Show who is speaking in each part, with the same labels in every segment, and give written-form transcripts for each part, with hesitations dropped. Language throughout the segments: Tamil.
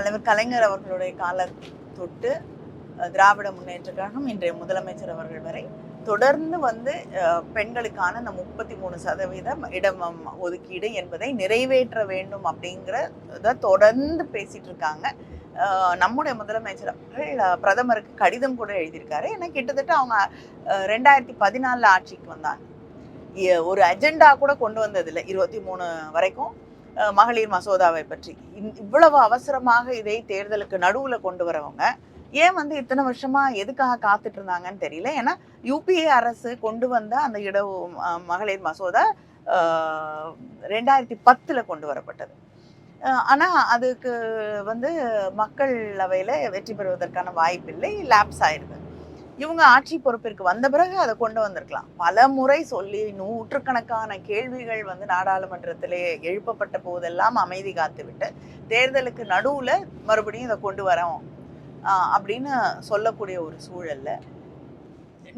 Speaker 1: தலைவர் கலைஞர் அவர்களுடைய கால தொட்டு திராவிட முன்னேற்ற கழகம் இன்றைய முதலமைச்சர் அவர்கள் வரை தொடர்ந்து வந்து பெண்களுக்கான இந்த 33% இடம் ஒதுக்கீடு என்பதை நிறைவேற்ற வேண்டும் அப்படிங்கிறத தொடர்ந்து பேசிட்டு இருக்காங்க. நம்முடைய முதலமைச்சர் அவர்கள் பிரதமருக்கு கடிதம் கூட எழுதியிருக்காரு. ஏன்னா கிட்டத்தட்ட அவங்க 2014 ஆட்சிக்கு வந்தாங்க. ஒரு அஜெண்டா கூட கொண்டு வந்ததில்லை 23 வரைக்கும் மகளிர் மசோதாவை பற்றி. இவ்வளவு அவசரமாக இதை தேர்தலுக்கு நடுவுல கொண்டு வரவங்க ஏன் வந்து இத்தனை வருஷமா எதுக்காக காத்துட்டு இருந்தாங்கன்னு தெரியல. ஏன்னா யூபிஏ அரசு கொண்டு வந்த அந்த மகளிர் மசோதா 2010 கொண்டு வரப்பட்டது. ஆனா அதுக்கு வந்து மக்களவையில வெற்றி பெறுவதற்கான வாய்ப்பில்லை, லேப்ஸ் ஆயிடுது. இவங்க ஆட்சி பொறுப்பிற்கு வந்த பிறகு அதை கொண்டு வந்திருக்கலாம். பல முறை சொல்லி நூற்றுக்கணக்கான கேள்விகள் வந்து நாடாளுமன்றத்திலே எழுப்பப்பட்ட போதெல்லாம் அமைதி காத்துவிட்டு தேர்தலுக்கு நடுவுல மறுபடியும் இதை கொண்டு வரோம் அப்படின்னு சொல்லக்கூடிய ஒரு சூழல்ல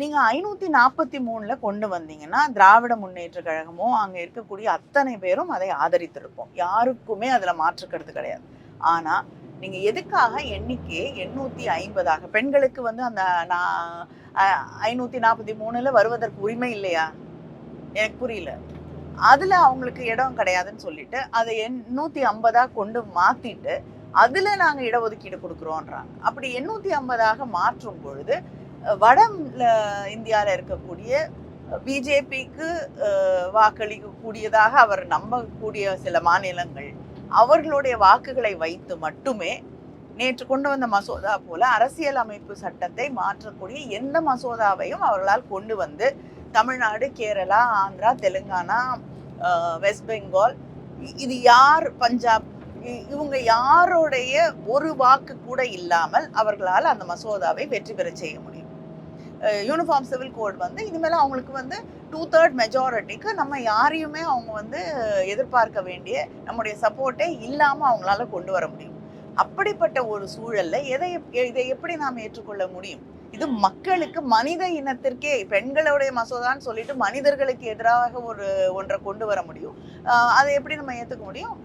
Speaker 1: நீங்க 543 கொண்டு வந்தீங்கன்னா திராவிட முன்னேற்ற கழகமோ அங்க இருக்கக்கூடிய அத்தனை பேரும் அதை ஆதரித்திருப்போம். யாருக்குமே அதுல மாற்றுக்கிறது கிடையாது. ஆனா நீங்க எதுக்காக எண்ணிக்கையை 850 பெண்களுக்கு வந்து அந்த 543 வருவதற்கு உரிமை இல்லையா? எனக்கு புரியல. அதுல அவங்களுக்கு இடம் கிடையாதுன்னு சொல்லிட்டு அதை 850 கொண்டு மாத்திட்டு அதுல நாங்க இடஒதுக்கீடு கொடுக்குறோன்றாங்க. அப்படி 850 மாற்றும் பொழுது வட இந்தியாவில் இருக்கக்கூடிய பிஜேபிக்கு வாக்களிக்கக்கூடியதாக அவர் நம்பக்கூடிய சில மாநிலங்கள் அவர்களுடைய வாக்குகளை வைத்து மட்டுமே நேற்று கொண்டு வந்த மசோதா போல அரசியல் அமைப்பு சட்டத்தை மாற்றக்கூடிய எந்த மசோதாவையும் அவர்களால் கொண்டு வந்து தமிழ்நாடு, கேரளா, ஆந்திரா, தெலுங்கானா, வெஸ்ட் பெங்கால், இது யார், பஞ்சாப், இவங்க யாருடைய ஒரு வாக்கு கூட இல்லாமல் அவர்களால் அந்த மசோதாவை வெற்றி பெற செய்ய முடியும். யூனிஃபார்ம் சிவில் கோட் வந்து இனிமேல் அவங்களுக்கு வந்து 2/3 மெஜாரிட்டிக்கு நம்ம யாரையுமே அவங்க வந்து எதிர்பார்க்க வேண்டிய நம்முடைய சப்போர்ட்டே இல்லாமல் அவங்களால கொண்டு வர முடியும். அப்படிப்பட்ட ஒரு சூழல்ல இதை எப்படி நாம் ஏற்றுக்கொள்ள முடியும்? இது மக்களுக்கு, மனித இனத்திற்கே, பெண்களுடைய மசோதான்னு சொல்லிட்டு மனிதர்களுக்கு எதிராக ஒன்றை கொண்டு வர முடியும். அதை எப்படி நம்ம ஏற்றுக்க முடியும்?